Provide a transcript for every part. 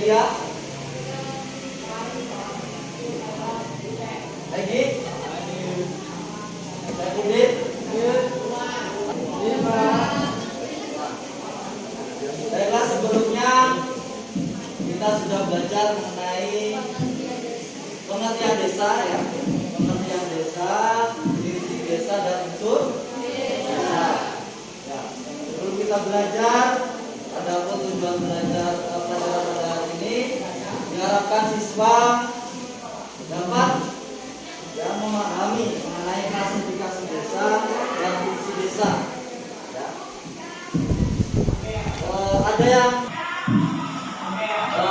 Lydia? Lagi? Saifudin? Baiklah, sebelumnya kita sudah belajar mengenai pengertian desa ya. Pengertian desa, ciri-ciri desa dan unsur desa. Ya. Sebelum kita belajar, adapun tujuan belajar pelajaran pada hari ini diharapkan siswa dapat memahami mengenai klasifikasi desa dan fungsi desa. Ya.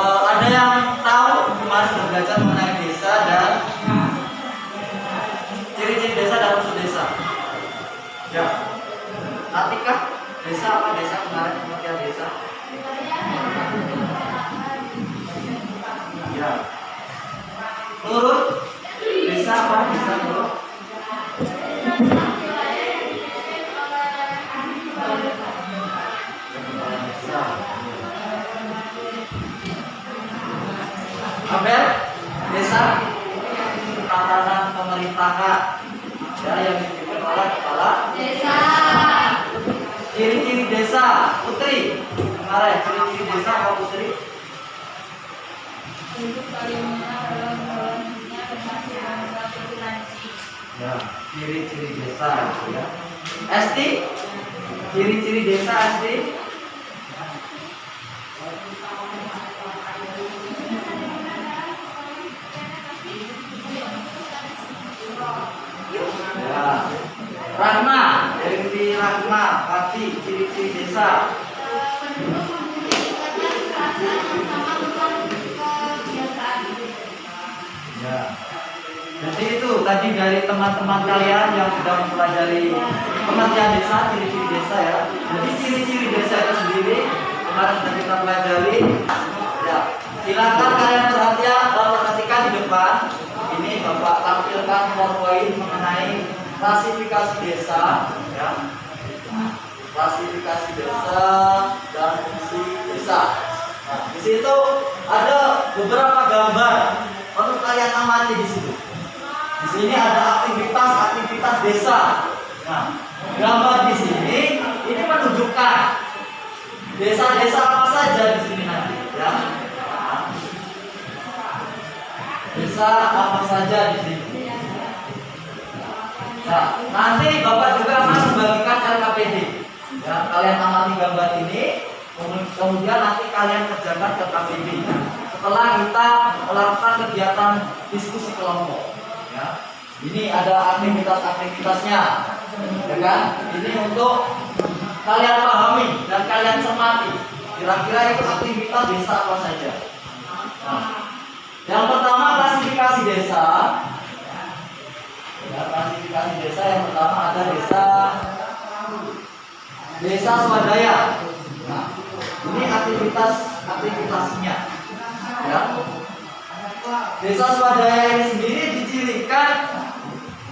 Ada yang tahu kemarin sudah belajar mengenai desa dan ciri-ciri desa dan unsur desa. Ya. Atikah desa apa desa kemarin pengertian desa? Ya. Menurut desa apa desa menurut? Abel, desa tatanan pemerintahan ya yang dipimpin oleh kepala desa. Ciri-ciri desa, Putri. Kemarin ciri-ciri desa apa Putri? Ya, ciri-ciri desa ya. Esti, ciri-ciri desa Esti. Ya. Rahma, dari Rahma, Pati, ciri-ciri desa. Ya. Jadi itu tadi dari teman-teman kalian yang sudah mempelajari pengertian desa, ciri-ciri desa ya. Jadi ciri-ciri desa itu sendiri kemarin sudah kita pelajari. Ya. Silakan kalian perhatikan di depan. Ini Bapak tampilkan PowerPoint mengenai klasifikasi desa, ya. Klasifikasi desa dan fungsi desa. Nah, di situ ada beberapa gambar untuk kalian amati di situ. Di sini ada aktivitas desa. Nah, gambar di sini ini menunjukkan desa-desa apa saja di sini nanti, ya. Desa apa saja di sini. Nah, nanti Bapak juga akan membagikan LKPD. Ya, kalian amati gambar ini, kemudian nanti kalian kerjakan LKPD. Setelah kita melakukan kegiatan diskusi kelompok. Ya, ini ada aktivitas-aktivitasnya, ya kan? Ini untuk kalian pahami dan kalian cermati. Kira-kira itu aktivitas desa apa saja. Nah, yang pertama klasifikasi desa. Ya, klasifikasi desa yang pertama ada desa swadaya. Nah, ini aktivitasnya. Ya. Desa swadaya ini sendiri dicirikan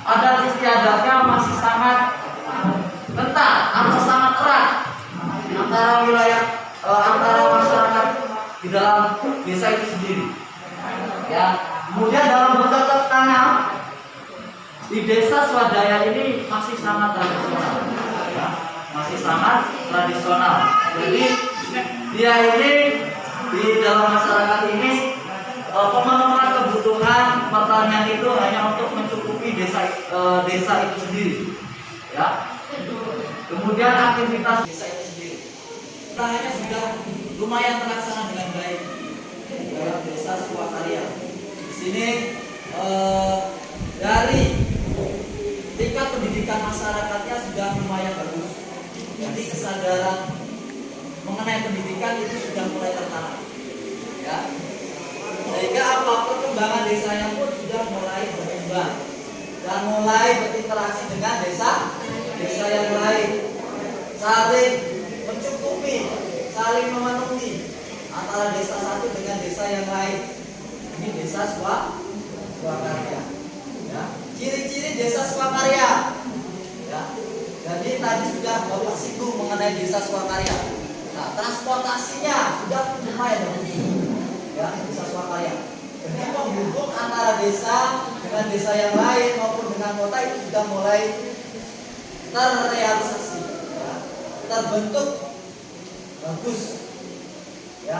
adat istiadatnya masih sangat kental atau sangat erat antara wilayah antara masyarakat di dalam desa itu sendiri. Ya, kemudian dalam bercocok tanam di desa swadaya ini masih sangat tradisional, ya, masih sangat tradisional. Jadi dia ini di dalam masyarakat ini pemenuhan kebutuhan pertanian itu hanya untuk mencukupi desa itu sendiri, ya. Kemudian aktivitas desa itu sendiri, usahanya sudah lumayan terlaksana dengan baik dalam desa Swakarya. Di sini dari tingkat pendidikan masyarakatnya sudah lumayan bagus. Jadi kesadaran mengenai pendidikan itu sudah mulai tertanam, ya. Sehingga apa perkembangan desanya pun sudah mulai berkembang dan mulai berinteraksi dengan desa yang lain, saling mencukupi, saling memenuhi antara desa satu dengan desa yang lain. Ini desa Swakarya. Ya. Ciri-ciri desa Swakarya. Ya. Jadi tadi sudah Bapak singgung mengenai desa Swakarya. Nah, transportasinya sudah lumayan bagus. Ya. ya, desa swakarya. Jadi penghubung antara desa dengan desa yang lain maupun dengan kota itu sudah mulai terrealisasi, ya, terbentuk bagus. Ya,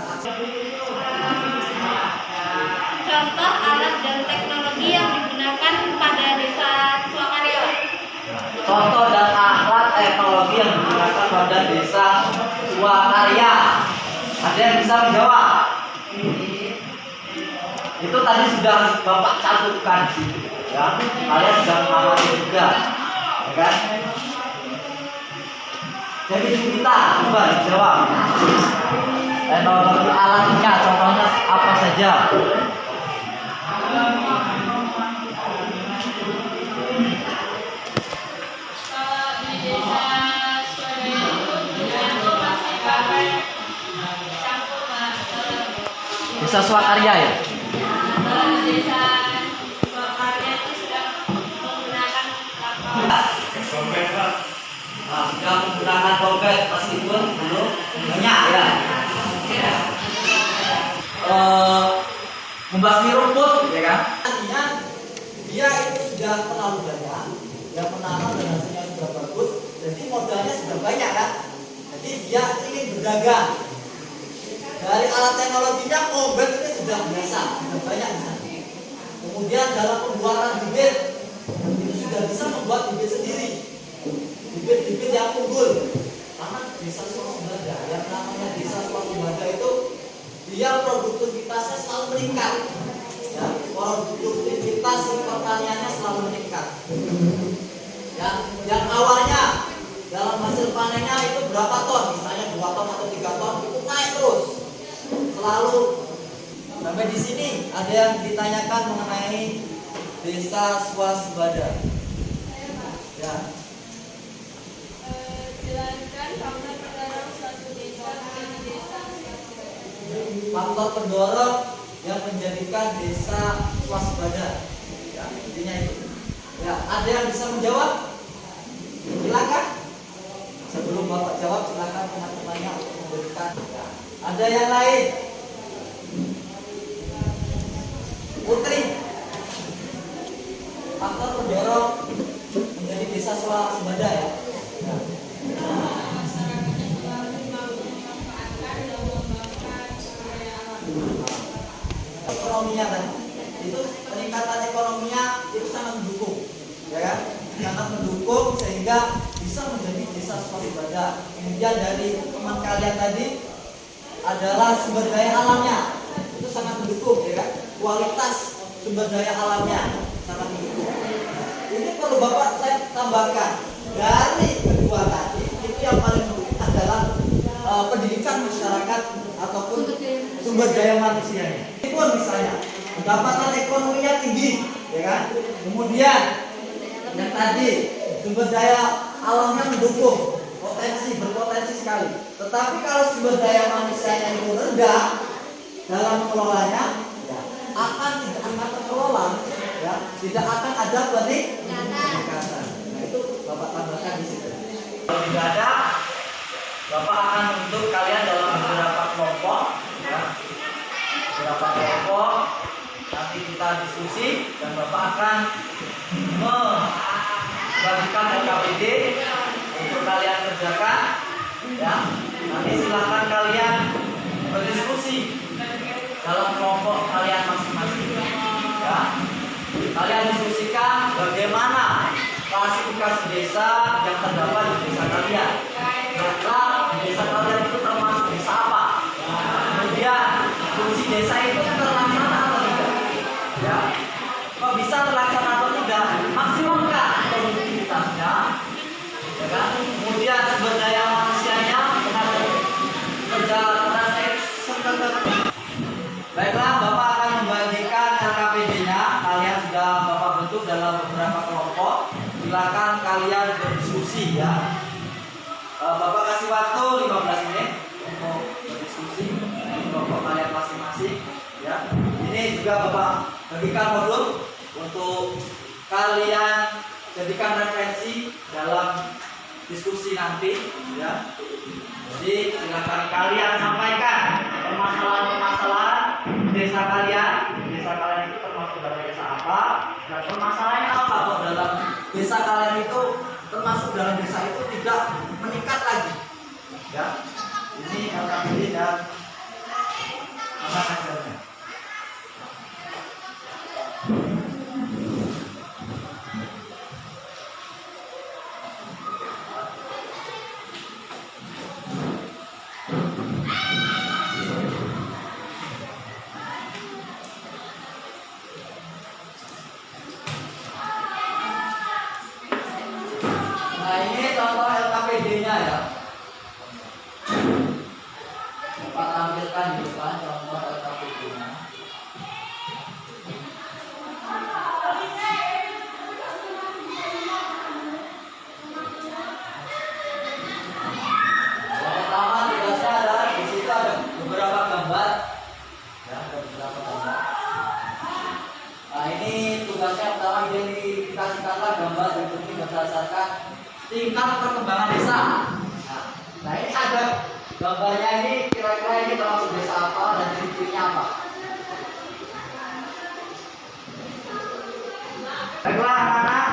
contoh alat dan teknologi yang digunakan pada desa swakarya. Contoh dan alat teknologi yang digunakan pada desa swakarya. Ada yang bisa menjawab? Itu tadi sudah Bapak cantumkan di situ, ya. Kalian sudah mengamati juga, ya kan? Jadi kita coba jawab. Teknologi alatnya, contohnya apa saja? Desa swakarya ya? Kalau di desa swakarya itu sudah menggunakan kapal. Nah, sudah menggunakan dompet meskipun belum banyak ya. Membasmi rumput, ya kan? Artinya dia itu sudah terlalu banyak, dia menanam dan hasilnya sudah bagus, jadi modalnya sudah banyak kan? Jadi dia ingin berdagang. Dari alat teknologinya obat ini sudah biasa, sudah banyak di sana. Kemudian dalam pembuatan bibit itu sudah bisa membuat bibit sendiri, bibit-bibit yang unggul. Karena desa swasembada, yang namanya desa swasembada itu dia produktivitasnya selalu meningkat. Ya, produktivitas pertaniannya selalu meningkat. Yang awalnya dalam hasil panennya itu berapa ton, misalnya 2 ton atau 3 ton, itu naik terus. Selalu sampai di sini ada yang ditanyakan mengenai desa swasembada. Ya. Jelaskan faktor pendorong suatu desa menjadi desa swasembada. Faktor pendorong yang menjadikan desa swasembada. Ya, intinya itu. Ya, ada yang bisa menjawab? Silakan. Sebelum Bapak jawab, silakan teman-temannya untuk memberikan. Ya. Ada yang lain? Putri. Faktor pendorong menjadi desa swasembada ya. Ya. Ekonominya kan, itu peningkatan ekonominya itu sangat mendukung, ya kan? Sangat mendukung sehingga bisa menjadi desa swasembada. Kemudian dari teman kalian tadi adalah sumber daya alamnya, itu sangat mendukung, ya kan? Kualitas sumber daya alamnya sangat mendukung. Ini perlu Bapak saya tambahkan, dari kedua tadi itu yang paling penting adalah pendidikan masyarakat ataupun sumber daya manusianya. Itu misalnya pendapatan ekonominya tinggi, ya kan? Kemudian yang tadi sumber daya alamnya mendukung, berpotensi sekali. Tetapi kalau sumber daya manusianya itu rendah dalam mengelolanya, ya, tidak akan terkelola, ya, tidak akan ada peningkatan. Nah itu Bapak tambahkan di situ. Kalau tidak ada, Bapak akan membentuk kalian dalam beberapa kelompok, ya. Beberapa kelompok, nanti kita diskusi dan Bapak akan membagikan LKPD untuk kalian kerjakan, ya. Nanti silahkan kalian berdiskusi dalam kelompok kalian masing-masing, ya. Kalian diskusikan bagaimana klasifikasi desa yang terdapat di desa kalian. Maka di desa kalian itu termasuk desa apa? Kemudian fungsi desa itu terlaksana atau tidak? Ya, kok bisa terlaksana atau tidak? Maksimalkah produktivitasnya? Ya kan? Kemudian sumber daya manusianya dengan kerja keras Baiklah, Bapak akan membagikan LKPD-nya. Kalian sudah Bapak bentuk dalam beberapa kelompok. Silakan kalian berdiskusi, ya. Bapak kasih waktu 15 menit untuk berdiskusi di kelompok kalian masing-masing, ya. Ini juga Bapak bagikan modul untuk kalian jadikan referensi dalam diskusi nanti, ya. Jadi silakan kalian sampaikan permasalahan-permasalahan di desa kalian itu termasuk dalam desa apa, dan permasalahannya apa kok dalam desa kalian itu termasuk dalam desa itu tidak meningkat lagi. Ya, ini LKPD dan anak ajarnya. Nah, ini contoh LKPD-nya ya. Bapak tampilkan di depan contoh LKPD-nya. Yang pertama tugasnya adalah di situ ada beberapa gambar. Ya, ada beberapa gambar. Nah, ini tugasnya pertama identifikasikanlah gambar berikut ini berdasarkan tingkat perkembangan desa. Nah, ini ada gambarnya, ini kira-kira ini termasuk desa apa dan ciri-cirinya apa? Baiklah anak-anak,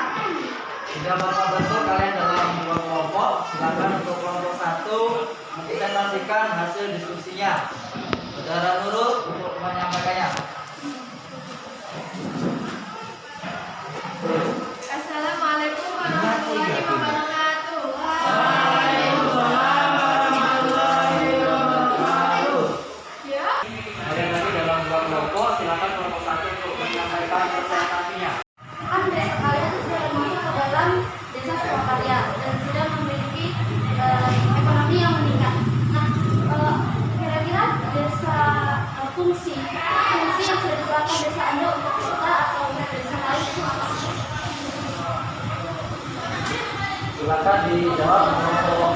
sudah Bapak bentuk kalian dalam dua kelompok. Silakan untuk kelompok 1 presentasikan hasil diskusinya. Saudara Nurul untuk menyampaikannya. Assalamualaikum warahmatullahi wabarakatuh. Ya. Kalian lagi dalam dua kelompok, silakan kelompok 1 untuk menyampaikan presentasinya. Desa kalian sudah masuk ke dalam desa swakarya dan sudah memiliki ekonomi yang meningkat. Nah, kira-kira desa fungsi yang sudah diterapkan desa Anda untuk kota atau desa lain itu apa? Silakan dijawab kelompok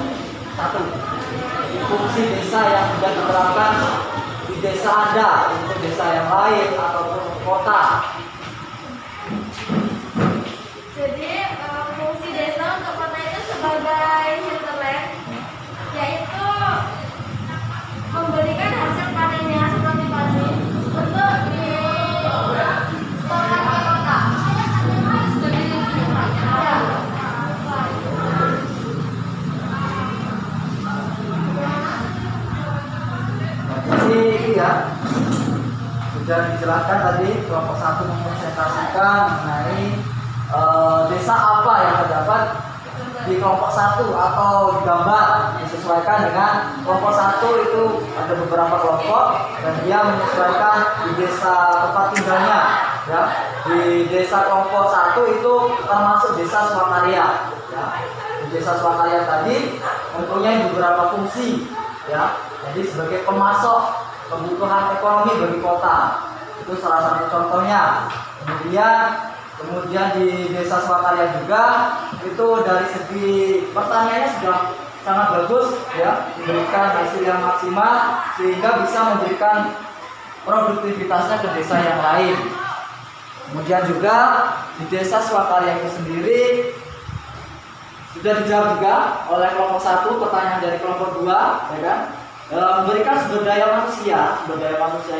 1. Fungsi desa yang sudah diterapkan di desa Anda untuk desa yang lain ataupun kota. Jadi fungsi desa untuk kota itu sebagai hinterland, yaitu memberikan hasil panennya seperti padi untuk disetorkan ke kota. Jadi ini ya, sudah dijelaskan tadi kelompok 1 mempresentasikan mengenai desa apa yang terdapat di kelompok 1 atau gambar disesuaikan dengan kelompok 1 itu ada beberapa kelompok dan dia menyesuaikan di desa tempat tinggalnya. Ya, di desa kelompok 1 itu termasuk desa swakarya. Ya, di desa swakarya tadi mempunyai beberapa fungsi. Ya, jadi sebagai pemasok kebutuhan ekonomi bagi kota itu salah satu contohnya. Kemudian di desa swakarya juga itu dari segi pertaniannya sudah sangat bagus ya, memberikan hasil yang maksimal sehingga bisa memberikan produktivitasnya ke desa yang lain. Kemudian juga di desa swakarya itu sendiri sudah dijawab juga oleh kelompok 1 pertanyaan dari kelompok 2, ya kan? Memberikan sumber daya manusia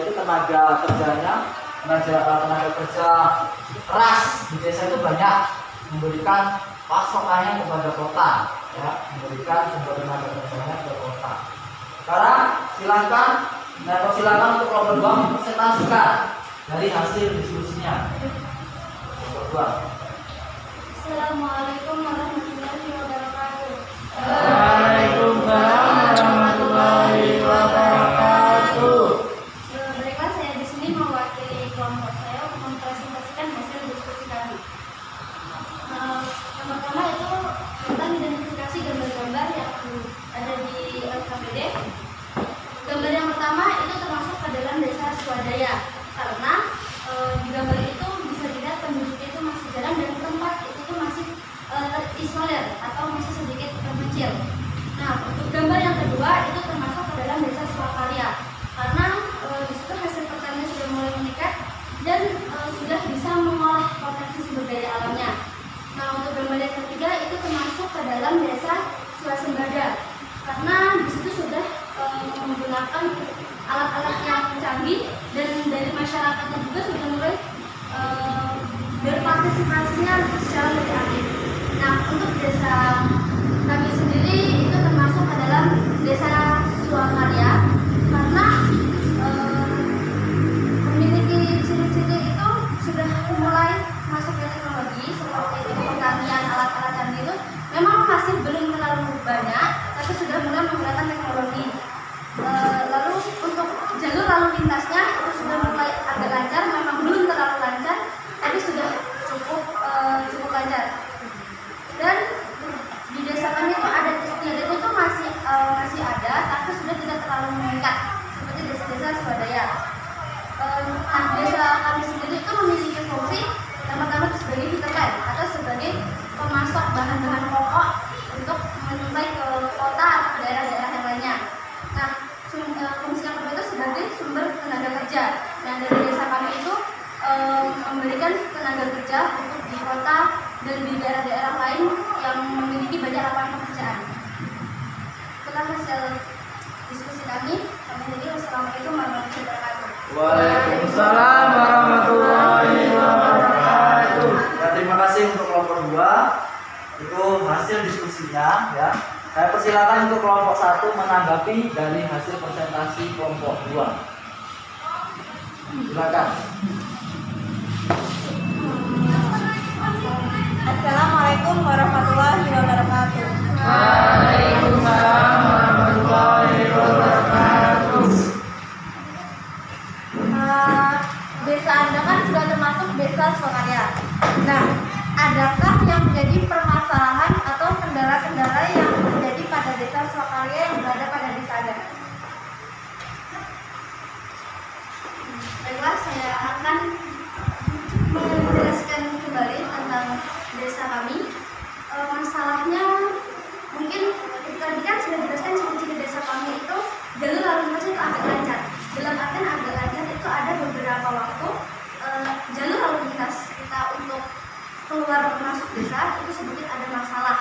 itu tenaga kerjanya, tenaga kerja keras di desa itu banyak, memberikan pasokannya kepada kota, ya, memberikan sumber tenaga kerjanya ke kota. Sekarang silakan untuk kelompok 2 mempresentasikan dari hasil diskusinya. Kelompok 2. Assalamualaikum warahmatullahi wabarakatuh. Waalaikumsalam warahmatullahi wabarakatuh. Baiklah, saya di sini mewakili kelompok saya untuk mempresentasikan hasil diskusi kami. Yang pertama itu tentang identifikasi gambar-gambar yang ada di LKPD. Gambar yang pertama itu termasuk ke dalam desa swadaya karena di gambar itu bisa dilihat penduduknya itu masih jarang dan tempat itu tuh masih terisolir atau masih sedikit terpencil. Nah, untuk gambar yang kedua itu termasuk ke dalam desa swakarya karena di situ hasil pertanian sudah mulai meningkat dan sudah bisa mengolah potensi sumber daya alamnya. Nah, untuk gambar yang ketiga itu termasuk ke dalam desa swasembada karena di situ sudah menggunakan alat-alat yang canggih dan desa kami sendiri itu termasuk ke dalam desa swakarya karena memiliki ciri-ciri itu sudah mulai masuk ke teknologi seperti pertanian, alat-alat canggih itu memang masih belum terlalu banyak, tapi sudah mulai menggunakan teknologi. Lalu untuk jalur lalu lintasnya itu sudah mulai agak lancar, memang belum terlalu lancar, tapi sudah cukup lancar. Dan di desa kami itu adat istiadat itu masih ada, tapi sudah tidak terlalu meningkat seperti desa-desa swadaya. Nah, desa kami sendiri itu memiliki fungsi yang pertama sebagai hinterland atau sebagai pemasok bahan-bahan pokok untuk menyuplai ke kota atau ke daerah-daerah yang lainnya. Nah, fungsi yang kedua itu sebagai sumber tenaga kerja. Yang dari desa kami itu memberikan tenaga kerja untuk di kota dan di daerah-daerah lain yang memiliki banyak lapangan pekerjaan. Itulah hasil diskusi kami. Jadi wassalamualaikum warahmatullahi wabarakatuh. Waalaikumsalam warahmatullahi wabarakatuh. Ya, terima kasih untuk kelompok 2. Itu hasil diskusinya ya. Saya persilakan untuk kelompok 1 menanggapi dari hasil presentasi kelompok 2. Silakan. Assalamualaikum warahmatullahi wabarakatuh. Waalaikumsalam warahmatullahi wabarakatuh. Desa Anda kan sudah termasuk desa swakarya. Nah, adakah yang menjadi permasalahan atau kendala-kendala yang terjadi pada desa swakarya yang berada pada desa Anda? Baiklah, saya akan menjelaskan kembali tentang desa kami. Masalahnya mungkin tadi kan sudah dijelaskan ciri-ciri desa kami itu jalur lalu lintasnya itu agak lancar. Dalam artian agak lancar itu ada beberapa waktu jalur lalu lintas kita untuk keluar masuk desa itu sedikit ada masalah.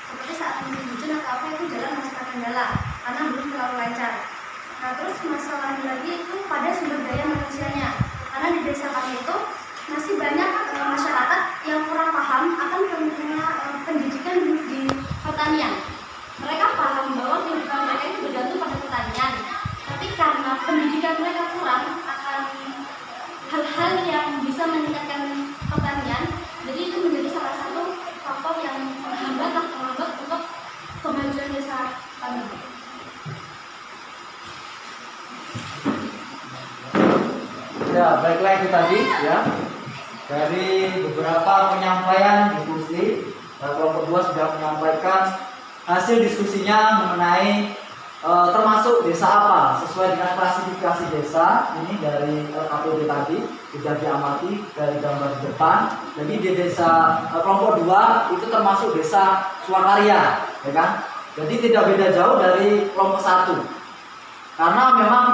Seperti saat musim hujan atau apa itu jalan masih terkendala karena belum terlalu lancar. Nah, terus masalahnya lagi itu pada sumber daya manusianya. Karena di desa kami itu masih banyak masyarakat yang kurang paham akan pentingnya pendidikan di pertanian. Mereka paham bahwa kehidupan mereka itu bergantung pada pertanian, tapi karena pendidikan mereka kurang akan hal-hal yang bisa meningkatkan pertanian, jadi itu menjadi salah satu faktor yang menghambat untuk kemajuan desa kami. Ya, baiklah itu tadi ya. Dari beberapa penyampaian diskusi, kelompok 2 sudah menyampaikan hasil diskusinya mengenai termasuk desa apa sesuai dengan klasifikasi desa. Ini dari KPD tadi sudah diamati dari gambar di depan. Jadi di desa kelompok 2 itu termasuk desa swakarya, ya kan? Jadi tidak beda jauh dari kelompok 1. Karena memang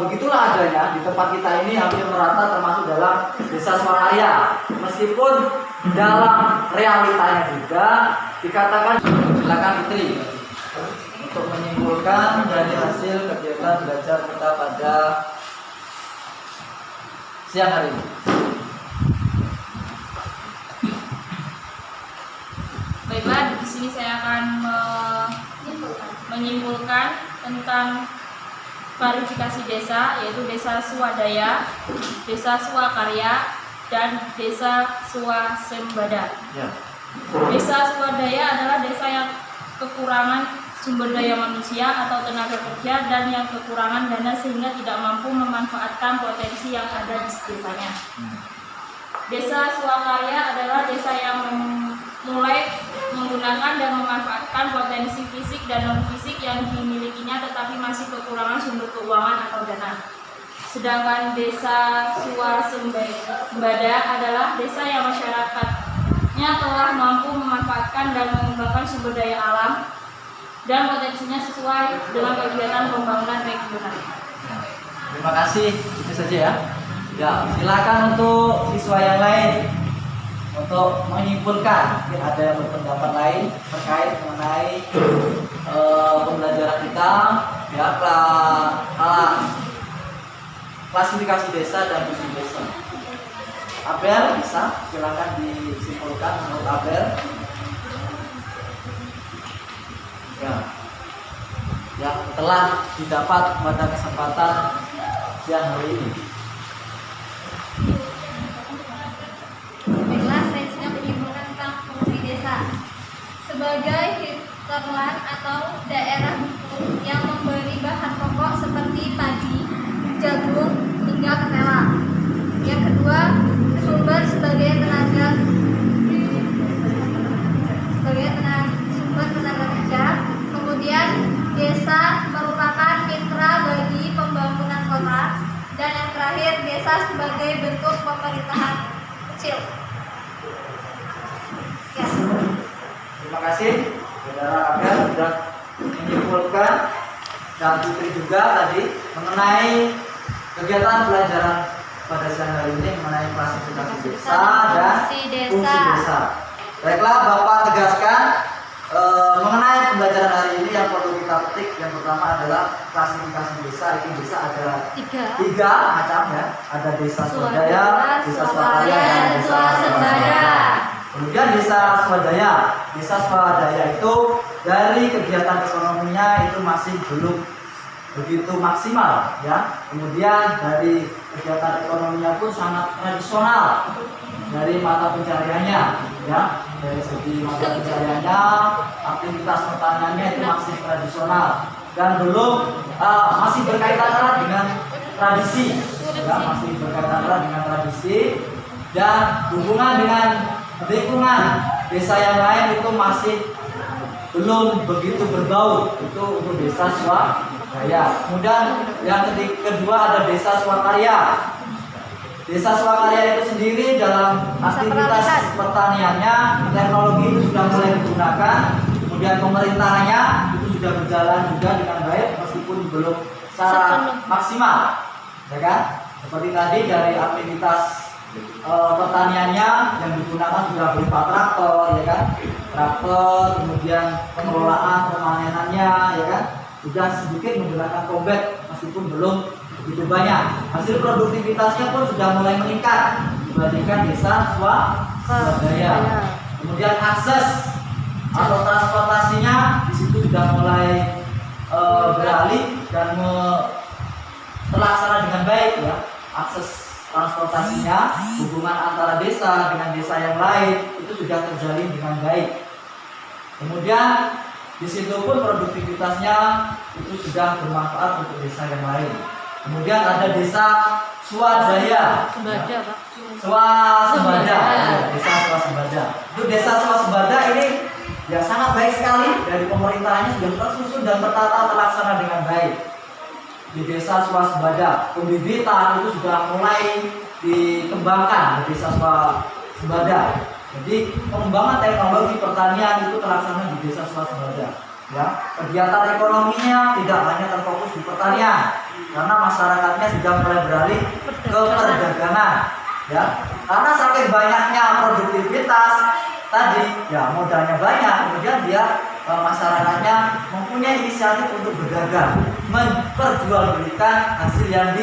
begitulah adanya di tempat kita ini hampir merata termasuk dalam desa swakarya. Meskipun dalam realitanya juga dikatakan. Silakan Fitri untuk menyimpulkan dari hasil kegiatan belajar kita pada siang hari ini. Baiklah, di sini saya akan menyimpulkan tentang klarifikasi desa, yaitu desa swadaya, desa swakarya, dan desa swasembada. Ya. Desa swadaya adalah desa yang kekurangan sumber daya manusia atau tenaga kerja dan yang kekurangan dana sehingga tidak mampu memanfaatkan potensi yang ada di desanya. Desa swakarya adalah desa yang mulai menggunakan dan memanfaatkan potensi fisik dan non-fisik yang dimilikinya tetapi masih kekurangan sumber keuangan atau dana. Sedangkan desa swasembada adalah desa yang masyarakatnya telah mampu memanfaatkan dan mengembangkan sumber daya alam dan potensinya sesuai dengan kegiatan pembangunan regional. Terima kasih, itu saja ya. Ya, silakan untuk siswa yang lain untuk menyimpulkan. Mungkin ada yang berpendapat lain terkait mengenai pembelajaran kita ya, klasifikasi desa dan visi desa. Abel bisa, silakan disimpulkan menurut Abel. yang telah didapat pada kesempatan siang hari ini. Baiklah, selanjutnya menyimpulkan tentang fungsi desa. Sebagai hinterland atau daerah hukum yang memberi bahan pokok seperti padi, jagung, hingga ketela. Yang kedua, sumber sebagai sumber tenaga kerja. Kemudian desa merupakan mitra bagi pembangunan kota. Dan yang terakhir, desa sebagai bentuk pemerintahan kecil. Ya. Terima kasih saudara Abel sudah menyimpulkan dan Putri juga tadi mengenai kegiatan pelajaran pada siang hari ini mengenai klasifikasi desa dan fungsi desa. Baiklah, Bapak tegaskan mengenai pembelajaran hari ini yang perlu kita petik. Yang pertama adalah klasifikasi desa. Itu desa ada tiga macam ya. Ada desa swadaya, desa swakarya, dan desa swadaya. Kemudian desa swadaya. Desa swadaya itu dari kegiatan ekonominya itu masih belum begitu maksimal ya. Kemudian dari kegiatan ekonominya pun sangat tradisional dari mata pencariannya ya. Dari segi mata pencariannya, aktivitas pertaniannya itu masih tradisional dan belum masih berkaitan erat dengan tradisi ya, masih berkaitan erat dengan tradisi dan hubungan dengan lingkungan desa yang lain itu masih belum begitu berbaur. Itu untuk desa swadaya. Kemudian yang kedua ada desa swakarya. Desa swakarya itu sendiri dalam aktivitas pertaniannya, teknologi itu sudah mulai digunakan, kemudian pemerintahannya itu sudah berjalan juga dengan baik meskipun belum secara maksimal, ya kan? Seperti tadi dari aktivitas pertaniannya yang digunakan sudah berupa traktor, ya kan? Traktor, kemudian pengelolaan pemanenannya, ya kan? Sudah sedikit menggunakan kombet meskipun belum begitu banyak. Hasil produktivitasnya pun sudah mulai meningkat dibandingkan desa swadaya. Kemudian akses atau transportasinya di situ sudah mulai beralih dan terlaksana dengan baik ya. Akses transportasinya, hubungan antara desa dengan desa yang lain itu sudah terjalin dengan baik. Kemudian di situ pun produktivitasnya itu sudah bermanfaat untuk desa yang lain. Kemudian ada desa swadaya. Swadaya, Pak. Swasembada. Desa swasembada. Itu desa swasembada ini ya sangat baik sekali, dari pemerintahannya sudah tersusun dan tertata terlaksana dengan baik. Di desa swasembada, pembibitan itu sudah mulai dikembangkan di desa swasembada. Jadi pengembangan teknologi pertanian itu terlaksana di desa swasembada. Ya, kegiatan ekonominya tidak hanya terfokus di pertanian, karena masyarakatnya sudah mulai beralih ke perdagangan. Ya, karena saking banyaknya produktivitas tadi, ya modalnya banyak, kemudian dia masyarakatnya mempunyai inisiatif untuk berdagang, memperjualbelikan hasil yang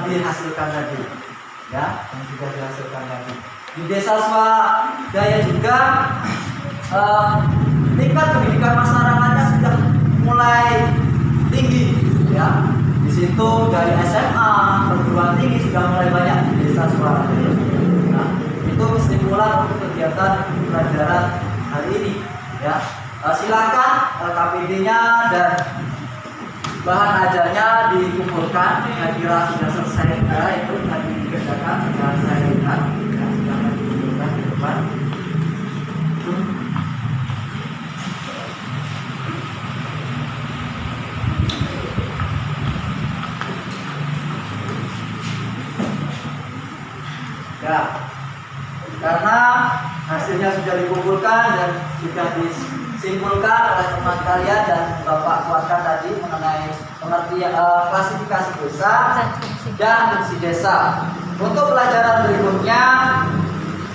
dihasilkan tadi, ya, yang sudah dihasilkan tadi. Di desa swadaya juga tingkat pendidikan masyarakatnya sudah mulai tinggi, ya. Di situ dari SMA, perguruan tinggi sudah mulai banyak di desa swadaya. Nah, itu kesimpulan untuk kegiatan pelajaran hari ini, ya. Silakan KPD-nya dan bahan ajarnya dikumpulkan. Saya kira sudah selesai juga itu tadi dikerjakan dengan saya lihat. Ya, silakan dikumpulkan di depan. Ya, karena hasilnya sudah dikumpulkan dan sudah disimpulkan oleh teman kalian dan Bapak kuatkan tadi mengenai pengertian klasifikasi desa dan fungsi desa. Untuk pelajaran berikutnya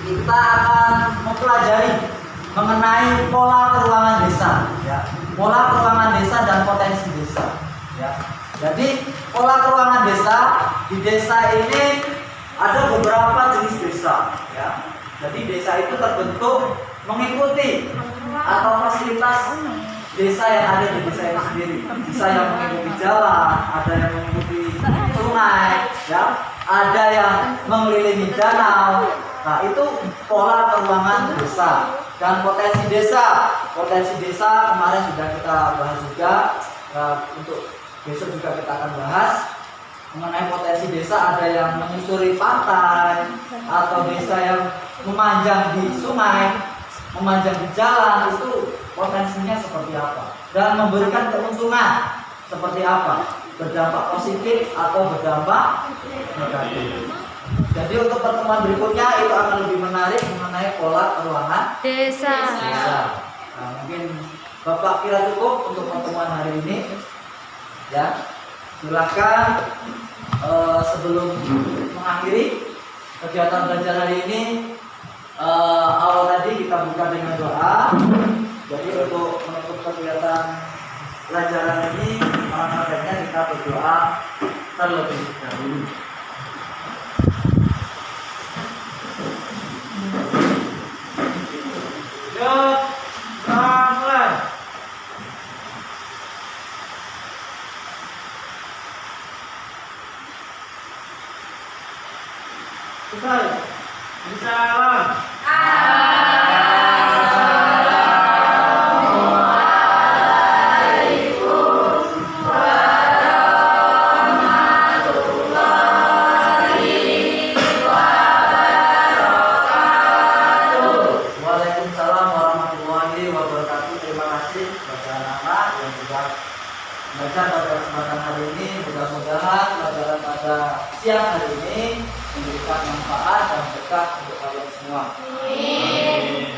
kita akan mempelajari mengenai pola keuangan desa, ya. Pola keuangan desa dan potensi desa, ya. Jadi pola keuangan desa di desa ini ada beberapa jenis desa, ya. Jadi desa itu terbentuk mengikuti atau fasilitas desa yang ada di desa itu sendiri. Desa yang mengikuti jalan, ada yang mengikuti sungai, ya, ada yang mengelilingi danau. Nah, itu pola keuangan desa. Dan potensi desa kemarin sudah kita bahas juga. Nah, untuk besok juga kita akan bahas mengenai potensi desa. Ada yang menyusuri pantai, atau desa yang memanjang di sungai, memanjang di jalan. Itu potensinya seperti apa dan memberikan keuntungan seperti apa, berdampak positif atau berdampak negatif. Jadi untuk pertemuan berikutnya itu akan lebih menarik mengenai pola keuangan Desa. Nah, mungkin Bapak kira cukup untuk pertemuan hari ini. Ya, silakan sebelum mengakhiri kegiatan belajar hari ini, awal tadi kita buka dengan doa. Jadi untuk menutup kegiatan pelajaran ini, alangkah baiknya kita berdoa terlebih dahulu. Yuk, mulai. Selesai. Salam. Waalaikumsalam warahmatullahi wabarakatuh. Terima kasih kepada anak-anak yang sudah belajar pada kesempatan hari ini. Mudah-mudahan pelajaran pada siang hari ini memberikan manfaat dan berkah untuk kalian semua. Amin.